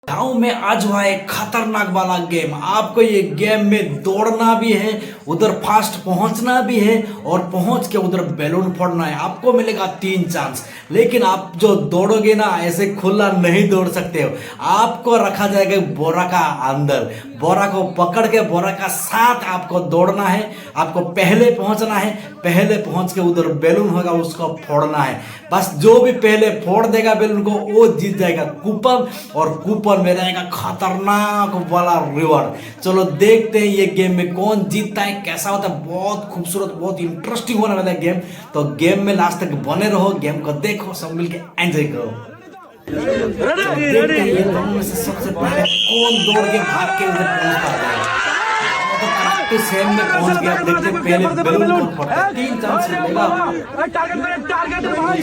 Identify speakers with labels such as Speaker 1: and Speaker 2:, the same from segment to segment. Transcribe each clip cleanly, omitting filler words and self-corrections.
Speaker 1: गाँव में आज हुआ एक खतरनाक वाला गेम। आपको ये गेम में दौड़ना भी है, उधर फास्ट पहुंचना भी है और पहुंच के उधर बैलून फोड़ना है। आपको मिलेगा 3 चांस, लेकिन आप जो दौड़ोगे ना ऐसे खुला नहीं दौड़ सकते हो। आपको रखा जाएगा बोरा का अंदर, बोरा को पकड़ के बोरा का साथ आपको दौड़ना है। आपको पहले पहुंचना है, पहले पहुंच के उधर बैलून होगा उसको फोड़ना है। बस जो भी पहले फोड़ देगा बैलून को वो जीत जाएगा कूपन, और कूपन में रहेगा खतरनाक वाला रिवॉर्ड। चलो देखते हैं ये गेम में कौन जीतता है, कैसा होता है। बहुत खूबसूरत, बहुत इंटरेस्टिंग होने वाला है गेम। तो गेम में लास्ट तक बने रहो, गेम को देखो, सब मिलके एंजॉय करो। देखते हैं ये दोनों में से सबसे पहले कौन दौड़ के भाग के उधर पहुंच पाता है। तो करेक्ट सेम में पहुंच गया। देखते हैं पहले बैलून को फोड़ता है। 3 चांस मिलेगा,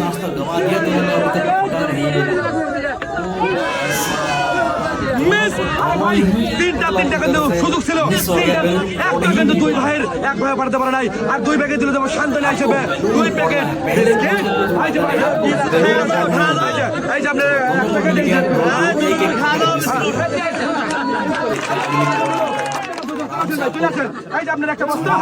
Speaker 1: चांस तो गवा दिया तो फोड़ा नहीं है।
Speaker 2: তিনটা কিন্তু সুযোগ ছিল, একটা কিন্তু দুই ভাইয়ের এক ভাই পারতে পারে নাই, আর দুই প্যাকেট দিলে দেবো শান্তনা হিসেবে 2 প্যাকেট। এই যে আপনার একটা বস্তা,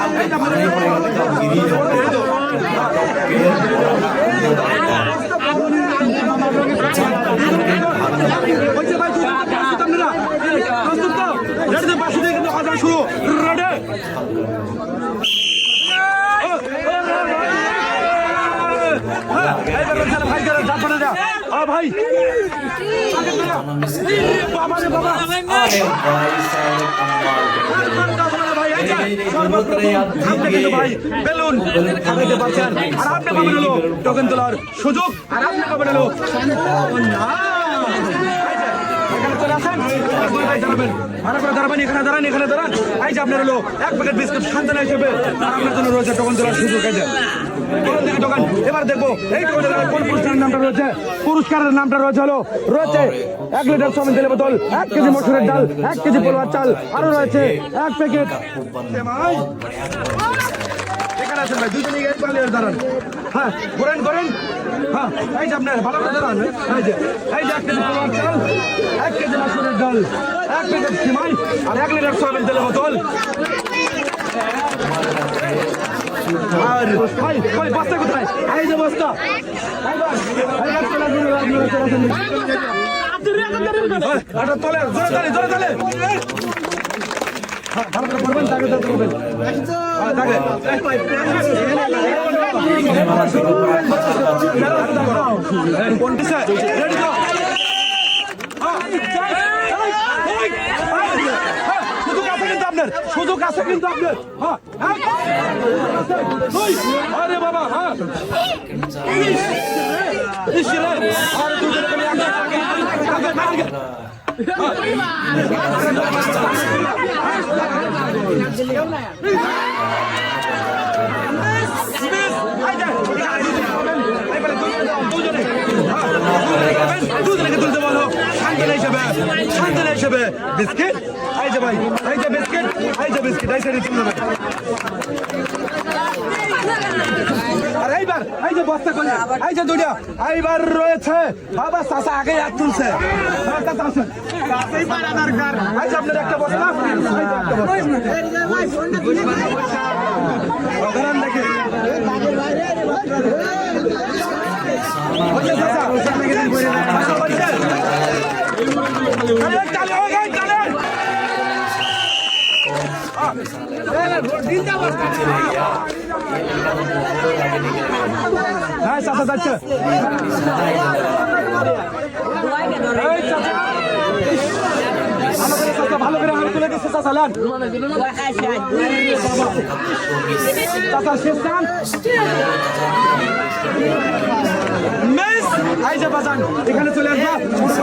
Speaker 2: শুরু রেডি। ভাই বেলুন খাওয়াইতে পারছেন, আর আপনি পাবেন হলো টোকেন তোলার সুযোগ, আর আপনি পাবেন হলো দাঁড়াবেন, এখানে দাঁড়ান, এখানে দাঁড়ান। এই যে আপনার হলো 1 প্যাকেট বিস্কুট শান্তনা হিসেবে আপনার জন্য রয়েছে টোকেন তোলার সুযোগ। টোকেন এবার দেখবো এই টোকেনের কোন পুরস্কারের নামটা রয়েছে। পুরস্কারের নামটা রয়েছে হলো 1 লিটার সমেত তেলের বোতল, 1 কেজি মসুরের ডাল, 1 কেজি পোলোয়ার চাল, আরো রয়েছে 1 প্যাকেট। এখানে আছেন ভাই, দুজনে দাঁড়ান। হ্যাঁ করেন করেন। হ্যাঁ এই যে আপনার ভালো করে দাঁড়ান। এই যে 1 কেজি পোলোয়ার চাল, 1 কেজি মসুরের ডাল, 1 প্যাকেট সিমাই, আর 1 লিটার সমেত তেলের বোতল। আর ভাই ভাই বস্তা কোথায়? এই যে বস্তা। তোলে জোরে তালে, জোরে তালে। ভালো করে করবেন, তাকে তো করবেন। কোনটি স্যার রেডি তো? সুযোগ আছে কিন্তু আপনার। আরে বাবা, হ্যাঁ দুজনকে তুলতে বলো শান্তনা হিসেবে, শান্তনা হিসেবে বিস্কিট। এই যে ভাই, এই যে বিস্কিট, এই যে বিস্কিট, এই সাইডে তুলতে হবে। আর এইবার এই যে বস্তা করলে, এই যে দুইটা এইবার রয়েছে বাবা চাচা আগে হাত তুলছে। এই যে আপনার একটা বস্তা, ধরেন দেখি হ্যাঁ চাচা যাচ্ছে। ভালো করে হাত তুলে দিচ্ছে চাচা, লান চাচা শেষ চান। এই যে বাজান এখানে চলে আসবা,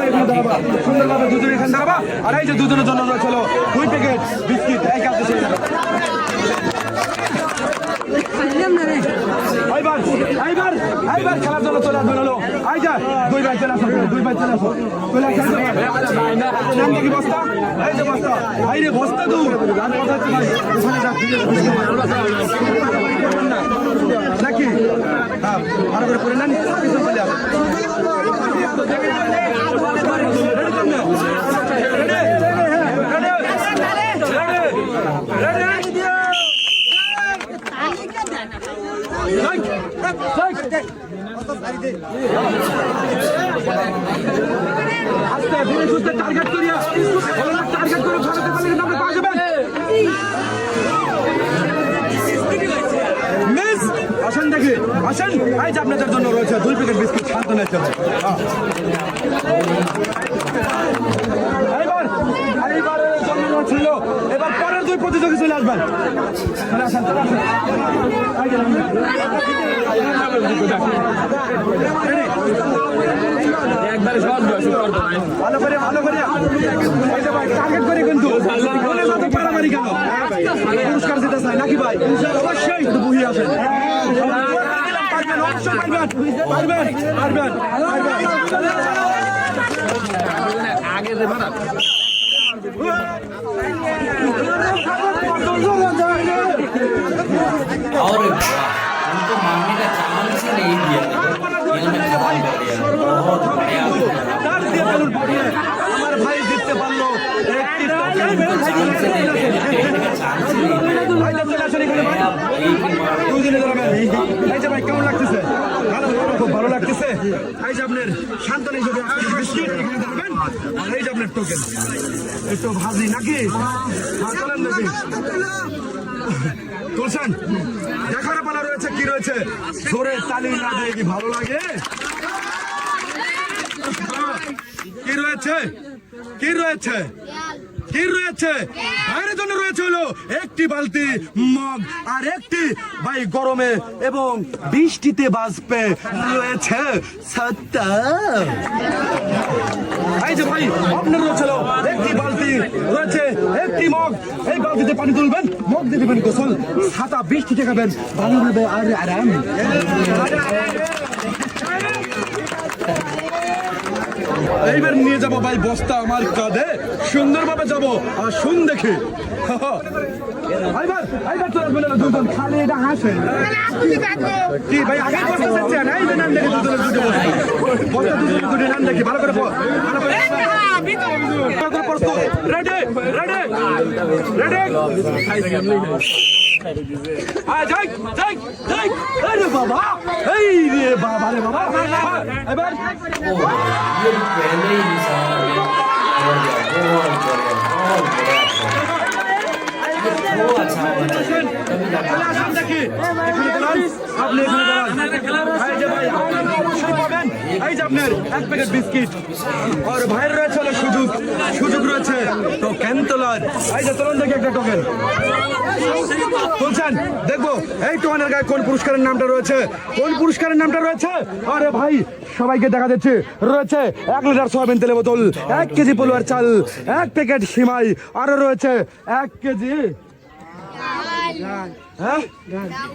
Speaker 2: এখানে দাঁড়াবা, সুন্দরভাবে দুজন এখানে দাঁড়াবা। আর এই যে দুজনের জন্য রয়েছিল 2 প্যাকেট বিস্কিট। এই কাছে চলে যাবে। এইবার খেলার জন্য চলে আসবেন হলো এই যে 2 ভাই চলে আসো, 2 ভাই চলে আসো, চলে আসো। নাম কি বস্তা? এই যে বস্তা, এই রে বস্তা তো নাকি? হ্যাঁ ভালো করে করে নেন, কিছু চলে আসো। সুস্থ টার্গেট করিয়া টার্গেট করে ভারতে পারলে কিন্তু আপনি পাওয়া যাবেন। মিস আসেন দেখি আসেন, এই যে আপনাদের জন্য রয়েছে 2 প্যাকেট বিস্কুট শান্তনা চলে। এইবারের জন্য ছিল, এবার পরের 2 প্রতিযোগী চলে আসবেন। চলে আসেন, চলে আসেন।
Speaker 3: একবারে সহজ
Speaker 2: ভালো করে টার্গেট করে কিন্তু পারামারি কেন পুরস্কার দিতে চাই নাকি ভাই? অবশ্যই একটু বুঝিয়ে আসেন। পারবেন, অবশ্যই পারবেন।
Speaker 3: আগে
Speaker 1: और वाह, उनको मारने का चांस ही नहीं दिया। इन्होंने खत्म कर दिया। बहुत बढ़िया।
Speaker 2: আমার ভাই জিততে পারলো একটি
Speaker 1: चांस ही नहीं दिया। चांस ही नहीं दिया।
Speaker 2: এই যে ভাই কেমন লাগতেছে? খুব ভালো লাগতেছে। এই যে আপনার শান্তনা হিসেবে বিস্কিট এখানে দেবেন, আর এই যে আপনার টোকেন একটু ভাজি নাকি চলেন নাকি তুলছেন। দেখার পালা রয়েছে কি রয়েছে, জোরে তালি না দিয়ে কি ভালো লাগে? কি রয়েছে বাইরের জন্য রয়েছে হলো একটি বালতি মগ, আর একটি ভাই গরমে এবং বৃষ্টিতে বাঁচবে রয়েছে ছাতা। এই যে ভাই আপনার রয়েছে একটি বালতি রয়েছে একটি মগ, এই বালতিতে পানি তুলবেন, মগ দিয়ে দেবেন গোসল, ছাতা বৃষ্টিতে খাবেন ভালোভাবে আর আরাম। এইবার নিয়ে যাবো ভাই বস্তা আমার কাঁধে, সুন্দরভাবে যাবো আর শুন দেখে এইবার চলে আসবেন দুজন, খালি এটা হাসেন কি ভাই আগে বস্তা চাচ্ছেন? এই যে নাম দেখে দুজনের দুটো বস্তা দুজনের নাম দেখি ভালো করে প্রস্তুত, রেডি আরে বাবা, এই রে বাবা রে বাবা। এবার
Speaker 1: ये पहले ही निशान बहुत अच्छा
Speaker 2: আপনি এই যে আপনার 1 প্যাকেট বিস্কিট, আর ভাইয়ের রয়েছে হলো সুযোগ রয়েছে টোকেন তোলার। এই যে তোলেন দেখি একটা টোকেন তুলছেন, দেখবো এই টোকেনের গায়ে কোন পুরস্কারের নামটা রয়েছে। আরে ভাই সবাইকে দেখা যাচ্ছে রয়েছে 1 লিটার সয়াবিন তেলের বোতল, 1 কেজি পোলোয়ার চাল, 1 প্যাকেট সিমাই, আরো রয়েছে 1 কেজি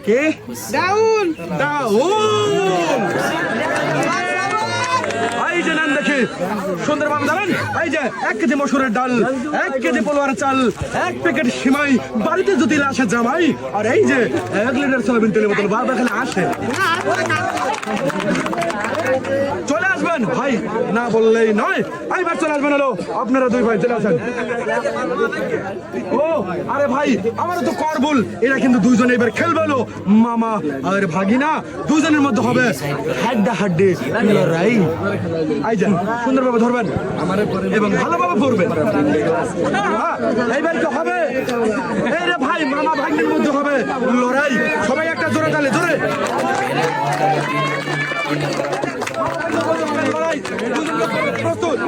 Speaker 2: কে ডাউন। এই যে নাম দেখি সুন্দরভাবে জানেন, এই যে 1 কেজি মসুরের ডাল, 1 কেজি পোলোয়ার চাল, 1 প্যাকেট সিমাই, বাড়িতে যদি আসে জামাই, আর এই যে 1 লিটার সয়াবিন তেলের বোতল। বারবার খালি আসে, চলে আসবেন ভাই, না বললেই নয়। এইবার চলে আসবেন হলো আপনারা 2 ভাই চলে আসেন। ও আরে ভাই আমারও তো করবুল, এরা কিন্তু 2 জন এবার খেলবে হলো মামা আর ভাগিনা, 2 জনের মধ্যে হবে হাড্ডাহাড্ডি লড়াই। এই যে সুন্দরভাবে ধরবেন এবং ভালোভাবে পড়বেন। এইবার কি হবে? এই রে ভাই মামা ভাগ্নের মধ্যে হবে লড়াই, সবাই একটা জোরে তালে জোরে প্রস্তুত,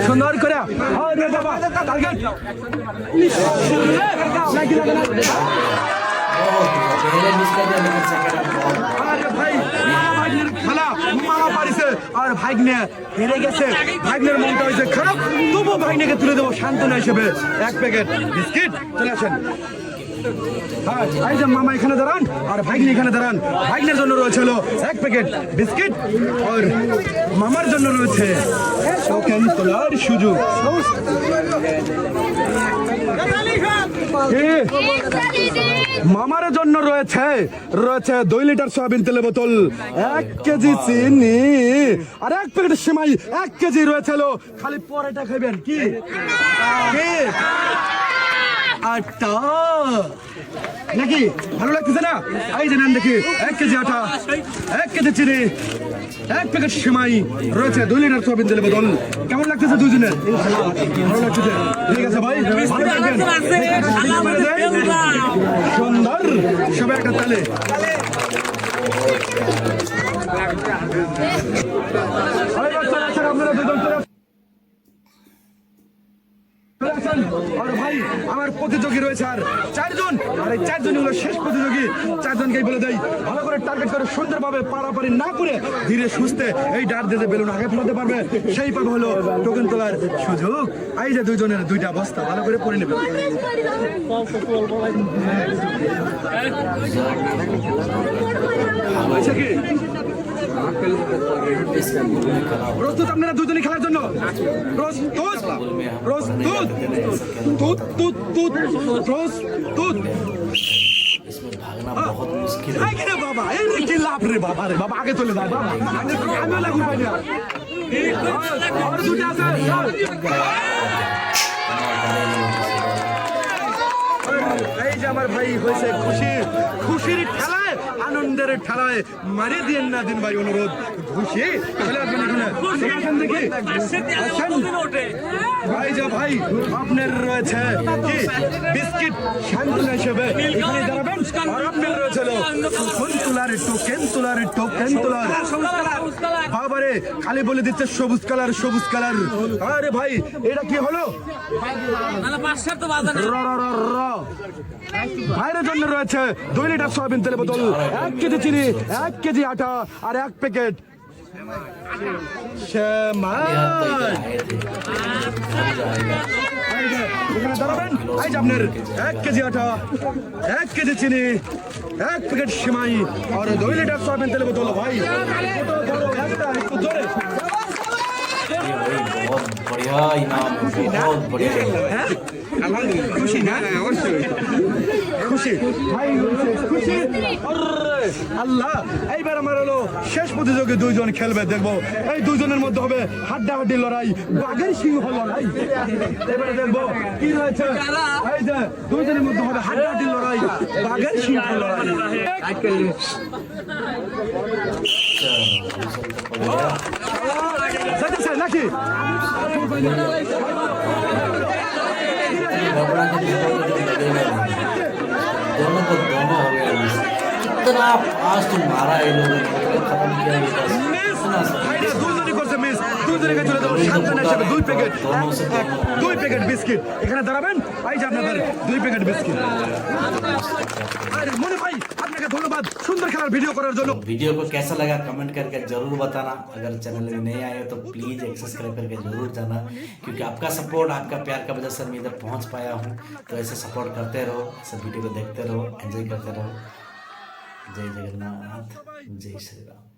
Speaker 2: সুন্দর করে আর ভাগ্নে হেরে গেছে, ভাগ্নের মনটা হয়েছে খারাপ, তবু ভাগ্নেকে তুলে দেবো শান্তনা হিসেবে 1 প্যাকেট বিস্কিট। চলে আসেন, এই যে মামা এখানে দাঁড়ান আর ভাগ্নে এখানে দাঁড়ান। ভাগ্নের জন্য রয়েছে হলো 1 প্যাকেট বিস্কিট, আর মামার জন্য রয়েছে টোকেন তোলার সুযোগ। মামার জন্য রয়েছে 2 লিটার সয়াবিন তেলের বোতল, 1 কেজি চিনি, আর 1 প্যাকেট সিমাই, 1 কেজি রয়েছে হলো খালি পরেটা খাইবেন কি আটা নাকি ভালো লাগতেছে না? এই যে নেন দেখি 1 কেজি আটা, 1 কেজি চিনি, 1 প্যাকেট সেমাই রয়েছে, 2 লিটার সয়াবিন তেলের বোতল। কেমন লাগতেছে দুজনের? ভালো লাগতেছে, ঠিক আছে ভাই, ভালো থাকবেন। সুন্দর, সবাই একটা তালে। আপনারা দুজন চলে আসুন। আর ভাই আমার প্রতিযোগী রয়েছে আর 4 জন, আর এই 4 জনই হলো শেষ প্রতিযোগী। 4 জনকেই বলে দেয় ভালো করে টার্গেট করে সুন্দরভাবে পারাপারি না করে ধীরে সুস্থে এই ডার দিয়ে বেলুন আগে ফেলাতে পারবে, সেই পাবে হলো টোকেন তোলার সুযোগ। এই যে 2 জনের 2টা বস্তা ভালো করে পরে নেবে। আচ্ছা কি প্রস্তুত আপনারা দুজনই খেলার জন্য? প্রস্তুত প্রস্তুত তুত তুত তুত প্রস্তুত।
Speaker 1: इसमें भागना बहुत मुश्किल है।
Speaker 2: আগে রে বাবা, এই রে কি লাভ রে বাবা, রে বাবা আগে চলে যায় বাবা, আগে আমি লাগু পাই না। আর দুটো আছে, এই যে আমার ভাই হয়েছে খুশি, খুশির ঠেলায় আনন্দের ঠেলায় মারি দিয়েন না দিন ভাই, অনুরোধ। খুশি চলে আসবেন এখানে, চলে আসেন দেখি। ভাই যা ভাই আপনার রয়েছে কি বিস্কিট সান্ত্বনা হিসেবে এখানে দাঁড়াবেন। আর আপনার রয়েছে টোকেন তোলার বাবারে খালি বলে দিচ্ছে সবুজ কালার সবুজ কালার। আরে ভাই এটা কি হলো? ভাইয়ের জন্য রয়েছে 2 লিটার সয়াবিন তেলের বোতল, 1 কেজি চিনি, 1 কেজি আটা আর 1 প্যাকেট সেমাই। এখানে দাঁড়াবেন। এই যে আপনার 1 কেজি আটা, 1 কেজি চিনি, 1 প্যাকেট সেমাই আর 2 লিটার সয়াবিন তেলের বোতল। ভাই একটু জোরে।
Speaker 1: बहुत बढ़िया इनाम, बहुत बढ़िया।
Speaker 2: খুশি না? অবশ্যই খুশি ভাই, খুশি। আল্লাহ, এইবার আমার হলো শেষ প্রতিযোগী 2 জন খেলবে, দেখবো এই 2 জনের মধ্যে হবে হাড্ডাহাড্ডি লড়াই, বাঘের সিংহ লড়াই। এবারে দেখবো কি রয়েছে। এই যে 2 জনের মধ্যে হবে হাড্ডাহাড্ডি লড়াই, বাঘের সিংহ লড়াই। যাইতেছে নাকি?
Speaker 1: दोनों को दोनों हो गया। कितना फास्ट मारा ये लोगों ने, खत्म किया ये बस।
Speaker 2: ভাইরা 2 জনই করছে মিস, 2 জনের কাছে চলে যাবো সান্ত্বনা হিসেবে 2 প্যাকেট, 2 প্যাকেট বিস্কিট। এখানে দাঁড়াবেন। এই যে আপনাদের 2 প্যাকেট বিস্কিট। আরে মনে ভাই আপনাকে ধন্যবাদ সুন্দর খেলার ভিডিও করার জন্য।
Speaker 1: वीडियो को कैसा लगा कमेंट करके जरूर बताना। अगर चैनल में नए आए हो तो प्लीज सब्सक्राइब करके जरूर जाना, क्योंकि आपका सपोर्ट, आपका प्यार का वजह से मैं इधर पहुंच पाया हूं। तो ऐसे सपोर्ट करते रहो, ऐसे वीडियो को देखते रहो, एंजॉय करते रहो। जय जगन्नाथ, जय श्री राम।